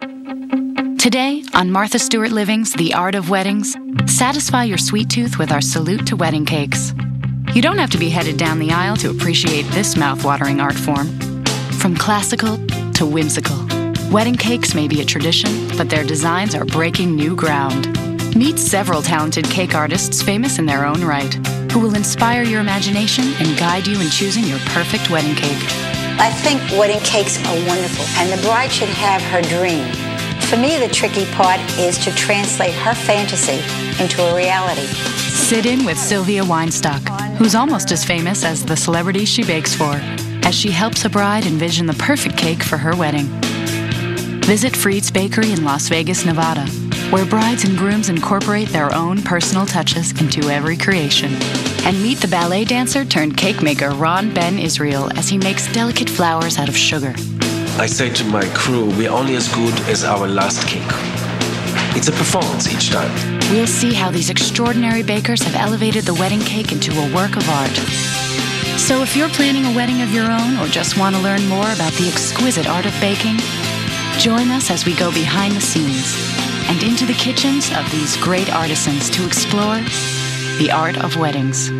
Today, on Martha Stewart Living's The Art of Weddings, satisfy your sweet tooth with our salute to wedding cakes. You don't have to be headed down the aisle to appreciate this mouth-watering art form. From classical to whimsical, wedding cakes may be a tradition, but their designs are breaking new ground. Meet several talented cake artists famous in their own right, who will inspire your imagination and guide you in choosing your perfect wedding cake. I think wedding cakes are wonderful, and the bride should have her dream. For me, the tricky part is to translate her fantasy into a reality. Sit in with Sylvia Weinstock, who's almost as famous as the celebrities she bakes for, as she helps a bride envision the perfect cake for her wedding. Visit Freed's Bakery in Las Vegas, Nevada, where brides and grooms incorporate their own personal touches into every creation. And meet the ballet dancer turned cake maker Ron Ben Israel as he makes delicate flowers out of sugar. I say to my crew, we're only as good as our last cake. It's a performance each time. We'll see how these extraordinary bakers have elevated the wedding cake into a work of art. So if you're planning a wedding of your own or just want to learn more about the exquisite art of baking, join us as we go behind the scenes and into the kitchens of these great artisans to explore the art of weddings.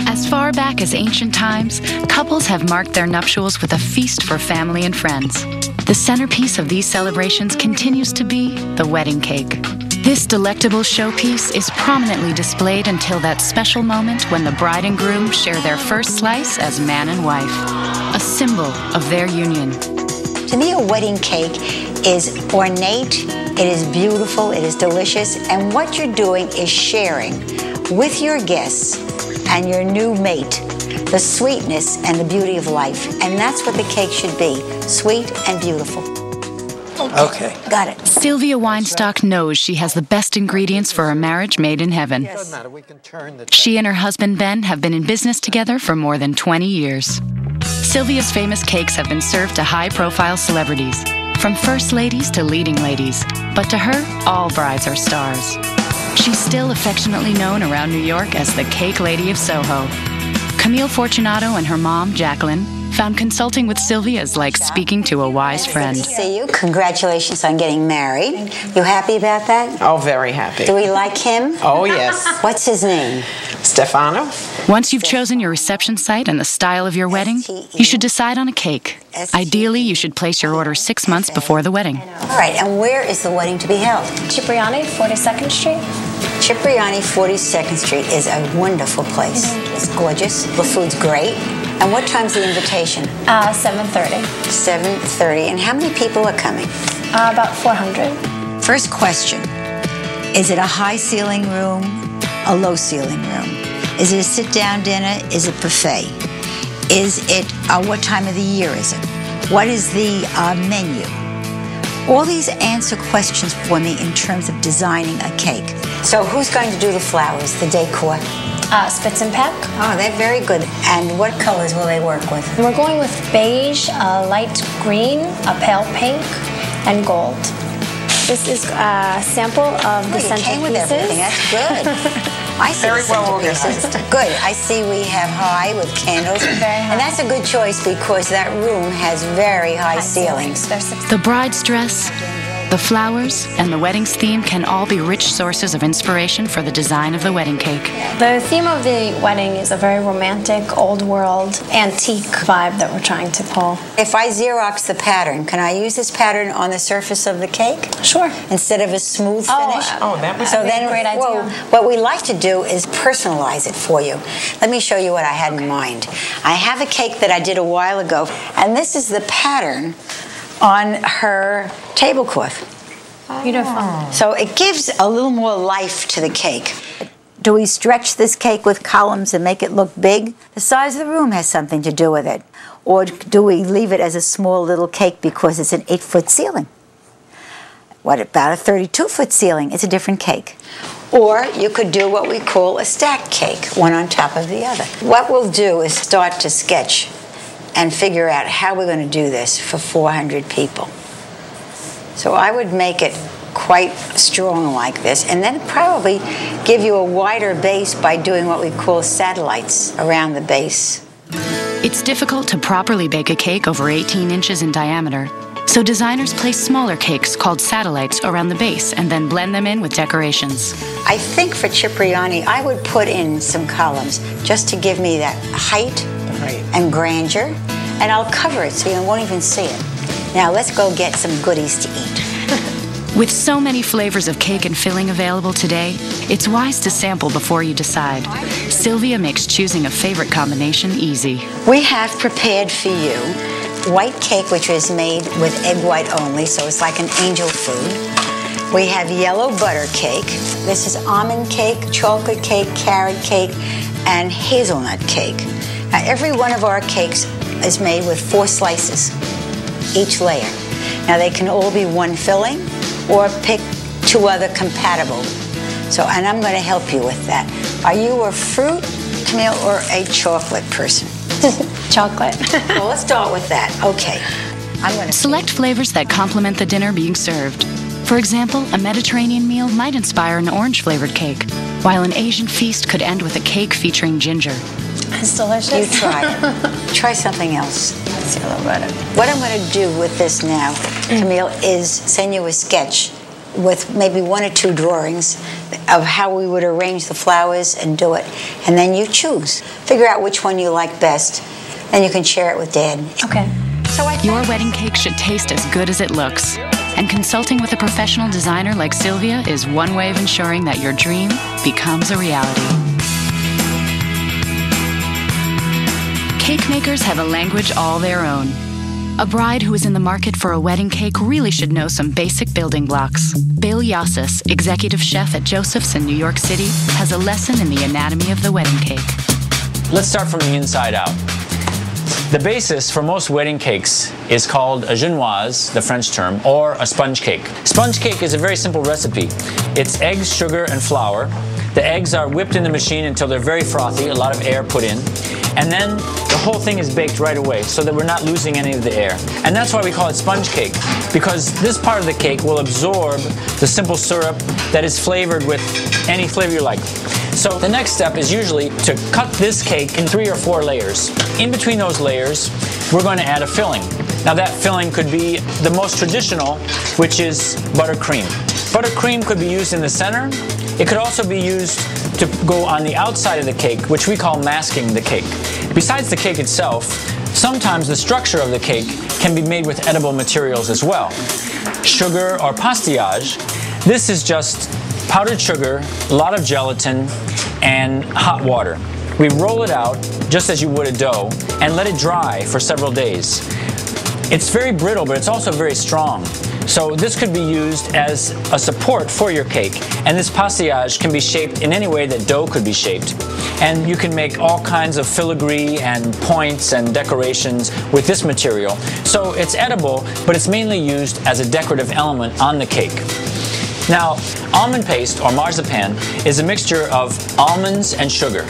As far back as ancient times, couples have marked their nuptials with a feast for family and friends. The centerpiece of these celebrations continues to be the wedding cake. This delectable showpiece is prominently displayed until that special moment when the bride and groom share their first slice as man and wife, a symbol of their union. To me, a wedding cake is ornate, it is beautiful, it is delicious, and what you're doing is sharing with your guests and your new mate the sweetness and the beauty of life. And that's what the cake should be, sweet and beautiful. Okay. Got it. Sylvia Weinstock knows she has the best ingredients for a marriage made in heaven. She and her husband Ben have been in business together for more than 20 years. Sylvia's famous cakes have been served to high-profile celebrities, from first ladies to leading ladies. But to her, all brides are stars. She's still affectionately known around New York as the Cake Lady of Soho. Camille Fortunato and her mom, Jacqueline, found consulting with Sylvia is like speaking to a wise friend. Good to see you. Congratulations on getting married. You happy about that? Oh, very happy. Do we like him? Oh, yes. What's his name? Stefano. Once you've chosen your reception site and the style of your wedding, you should decide on a cake. Ideally, you should place your order 6 months before the wedding. All right, and where is the wedding to be held? Cipriani, 42nd Street. Cipriani, 42nd Street is a wonderful place. It's gorgeous. The food's great. And what time's the invitation? 7:30. 7:30. And how many people are coming? About 400. First question. Is it a high ceiling room, a low ceiling room? Is it a sit-down dinner? Is it buffet? Is it, what time of the year is it? What is the menu? All these answer questions for me in terms of designing a cake. So who's going to do the flowers, the decor? Spitz and Peck. Oh, they're very good. And what colors will they work with? We're going with beige, a light green, a pale pink, and gold. This is a sample of the centerpieces. You came with everything. That's good. I see Very well centerpieces. Good. I see we have high with candles. Very high. And that's a good choice because that room has very high ceilings. The bride's dress, the flowers, and the wedding's theme can all be rich sources of inspiration for the design of the wedding cake. The theme of the wedding is a very romantic, old-world, antique vibe that we're trying to pull. If I Xerox the pattern, can I use this pattern on the surface of the cake? Sure. Instead of a smooth finish? That was So then, a great idea. well, what we like to do is personalize it for you. Let me show you what I had in mind. I have a cake that I did a while ago, and this is the pattern on her tablecloth. Beautiful. So it gives a little more life to the cake. Do we stretch this cake with columns and make it look big? The size of the room has something to do with it. Or do we leave it as a small little cake because it's an 8-foot ceiling? What about a 32-foot ceiling? It's a different cake. Or you could do what we call a stacked cake, one on top of the other. What we'll do is start to sketch and figure out how we're going to do this for 400 people. So I would make it quite strong like this, and then probably give you a wider base by doing what we call satellites around the base. It's difficult to properly bake a cake over 18 inches in diameter, so designers place smaller cakes called satellites around the base and then blend them in with decorations. I think for Cipriani, I would put in some columns just to give me that height and grandeur, and I'll cover it so you won't even see it. Now let's go get some goodies to eat. With so many flavors of cake and filling available today, it's wise to sample before you decide. Sylvia makes choosing a favorite combination easy. We have prepared for you white cake, which is made with egg white only, so it's like an angel food. We have yellow butter cake. This is almond cake, chocolate cake, carrot cake, and hazelnut cake. Now, every one of our cakes is made with 4 slices, each layer. Now, they can all be one filling, or pick 2 other compatible. So, and I'm going to help you with that. Are you a fruit, Camille, or a chocolate person? Chocolate. Well, let's start with that. Okay. I'm going to select flavors that complement the dinner being served. For example, a Mediterranean meal might inspire an orange-flavored cake, while an Asian feast could end with a cake featuring ginger. It's delicious. You try it. Try something else. Let's see a little bit. What I'm going to do with this now, Camille, is send you a sketch with maybe 1 or 2 drawings of how we would arrange the flowers and do it. And then you choose. Figure out which one you like best, and you can share it with Dad. Okay. So Your wedding cake should taste as good as it looks. And consulting with a professional designer like Sylvia is one way of ensuring that your dream becomes a reality. Cake makers have a language all their own. A bride who is in the market for a wedding cake really should know some basic building blocks. Bill Yassis, executive chef at Joseph's in New York City, has a lesson in the anatomy of the wedding cake. Let's start from the inside out. The basis for most wedding cakes is called a genoise, the French term, or a sponge cake. Sponge cake is a very simple recipe. It's eggs, sugar, and flour. The eggs are whipped in the machine until they're very frothy, a lot of air put in. And then the whole thing is baked right away so that we're not losing any of the air. And that's why we call it sponge cake, because this part of the cake will absorb the simple syrup that is flavored with any flavor you like. So the next step is usually to cut this cake in 3 or 4 layers. In between those layers, we're going to add a filling. Now that filling could be the most traditional, which is buttercream. Buttercream could be used in the center. It could also be used to go on the outside of the cake, which we call masking the cake. Besides the cake itself, sometimes the structure of the cake can be made with edible materials as well. Sugar or pastillage, this is just powdered sugar, a lot of gelatin, and hot water. We roll it out just as you would a dough and let it dry for several days. It's very brittle, but it's also very strong. So this could be used as a support for your cake, and this pastillage can be shaped in any way that dough could be shaped. And you can make all kinds of filigree and points and decorations with this material. So it's edible, but it's mainly used as a decorative element on the cake. Now, almond paste, or marzipan, is a mixture of almonds and sugar.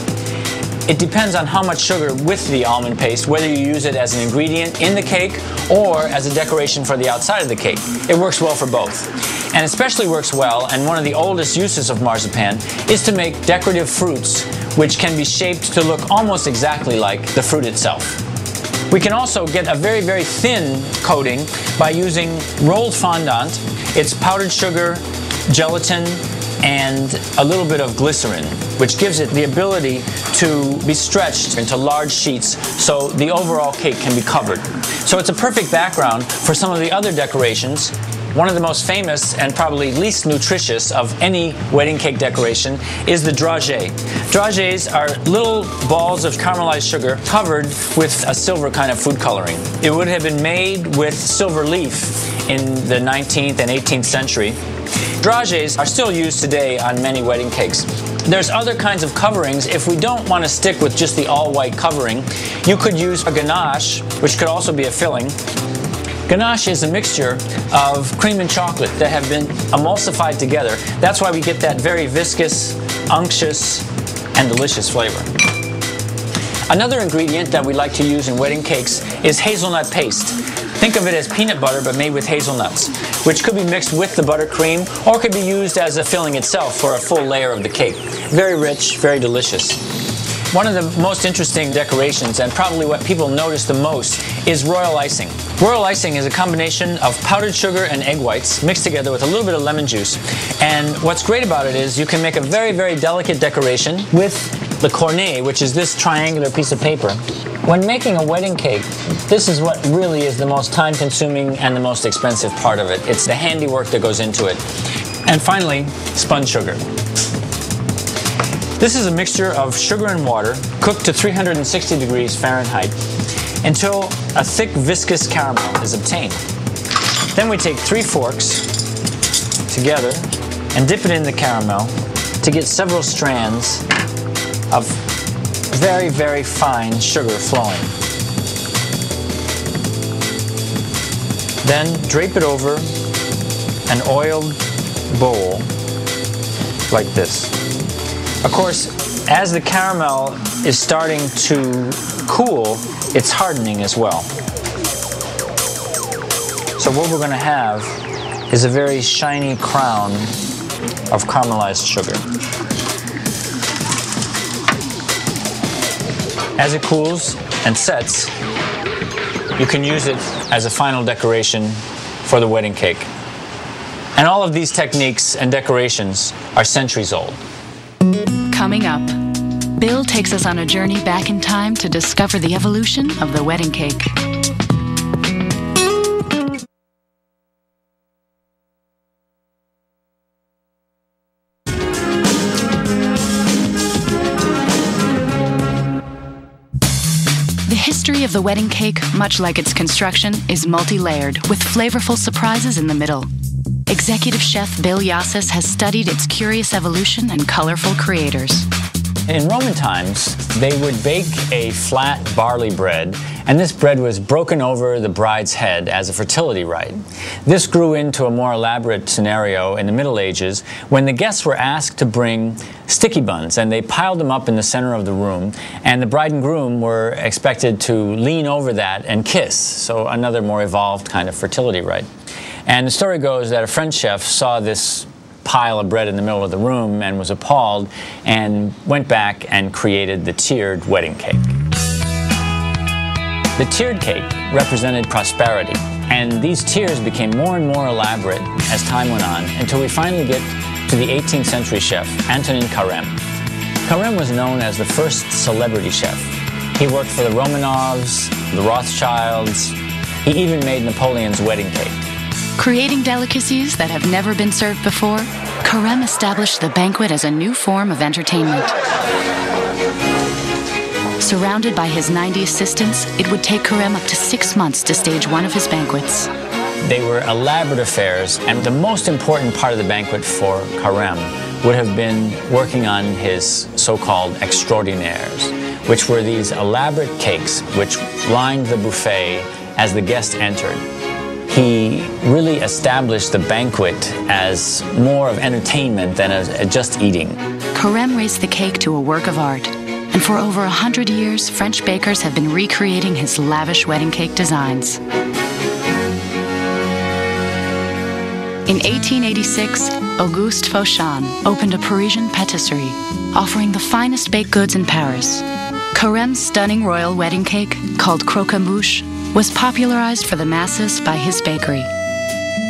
It depends on how much sugar with the almond paste, whether you use it as an ingredient in the cake or as a decoration for the outside of the cake. It works well for both. And especially works well, and one of the oldest uses of marzipan, is to make decorative fruits, which can be shaped to look almost exactly like the fruit itself. We can also get a very, very thin coating by using rolled fondant. It's powdered sugar, gelatin, and a little bit of glycerin, which gives it the ability to be stretched into large sheets so the overall cake can be covered. So it's a perfect background for some of the other decorations. One of the most famous and probably least nutritious of any wedding cake decoration is the dragées. Dragées are little balls of caramelized sugar covered with a silver kind of food coloring. It would have been made with silver leaf in the 19th and 18th century. Dragées are still used today on many wedding cakes. There's other kinds of coverings. If we don't want to stick with just the all-white covering, you could use a ganache, which could also be a filling. Ganache is a mixture of cream and chocolate that have been emulsified together. That's why we get that very viscous, unctuous, and delicious flavor. Another ingredient that we like to use in wedding cakes is hazelnut paste. Think of it as peanut butter but made with hazelnuts, which could be mixed with the buttercream or could be used as a filling itself for a full layer of the cake. Very rich, very delicious. One of the most interesting decorations, and probably what people notice the most, is royal icing. Royal icing is a combination of powdered sugar and egg whites mixed together with a little bit of lemon juice. And what's great about it is you can make a very, very delicate decoration with the cornet, which is this triangular piece of paper. When making a wedding cake, this is what really is the most time-consuming and the most expensive part of it. It's the handiwork that goes into it. And finally, spun sugar. This is a mixture of sugar and water cooked to 360 degrees Fahrenheit until a thick viscous caramel is obtained. Then we take 3 forks together and dip it in the caramel to get several strands of very, very fine sugar flowing. Then drape it over an oiled bowl like this. Of course, as the caramel is starting to cool, it's hardening as well. So what we're going to have is a very shiny crown of caramelized sugar. As it cools and sets, you can use it as a final decoration for the wedding cake. And all of these techniques and decorations are centuries old. Coming up, Bill takes us on a journey back in time to discover the evolution of the wedding cake. The history of the wedding cake, much like its construction, is multi-layered, with flavorful surprises in the middle. Executive chef Bill Yassis has studied its curious evolution and colorful creators. In Roman times, they would bake a flat barley bread, and this bread was broken over the bride's head as a fertility rite. This grew into a more elaborate scenario in the Middle Ages when the guests were asked to bring sticky buns, and they piled them up in the center of the room, and the bride and groom were expected to lean over that and kiss, so another more evolved kind of fertility rite. And the story goes that a French chef saw this pile of bread in the middle of the room and was appalled and went back and created the tiered wedding cake. The tiered cake represented prosperity, and these tiers became more and more elaborate as time went on until we finally get to the 18th century chef, Antonin Carême. Carême was known as the first celebrity chef. He worked for the Romanovs, the Rothschilds. He even made Napoleon's wedding cake. Creating delicacies that have never been served before, Carême established the banquet as a new form of entertainment. Surrounded by his 90 assistants, it would take Carême up to 6 months to stage one of his banquets. They were elaborate affairs, and the most important part of the banquet for Carême would have been working on his so-called extraordinaires, which were these elaborate cakes which lined the buffet as the guest entered. He really established the banquet as more of entertainment than as just eating. Carême raised the cake to a work of art, and for over 100 years, French bakers have been recreating his lavish wedding cake designs. In 1886, Auguste Fauchon opened a Parisian patisserie, offering the finest baked goods in Paris. Carême's stunning royal wedding cake, called croquembouche, was popularized for the masses by his bakery.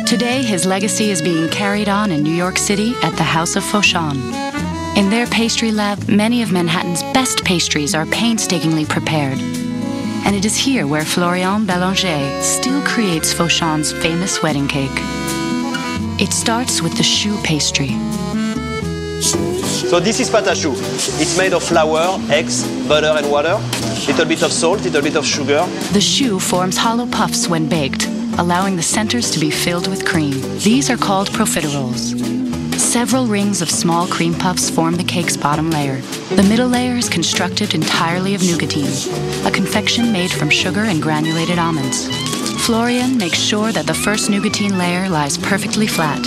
Today, his legacy is being carried on in New York City at the House of Fauchon. In their pastry lab, many of Manhattan's best pastries are painstakingly prepared. And it is here where Florian Bélanger still creates Fauchon's famous wedding cake. It starts with the choux pastry. So this is pâte à choux. It's made of flour, eggs, butter and water, little bit of salt, little bit of sugar. The choux forms hollow puffs when baked, allowing the centers to be filled with cream. These are called profiteroles. Several rings of small cream puffs form the cake's bottom layer. The middle layer is constructed entirely of nougatine, a confection made from sugar and granulated almonds. Florian makes sure that the first nougatine layer lies perfectly flat.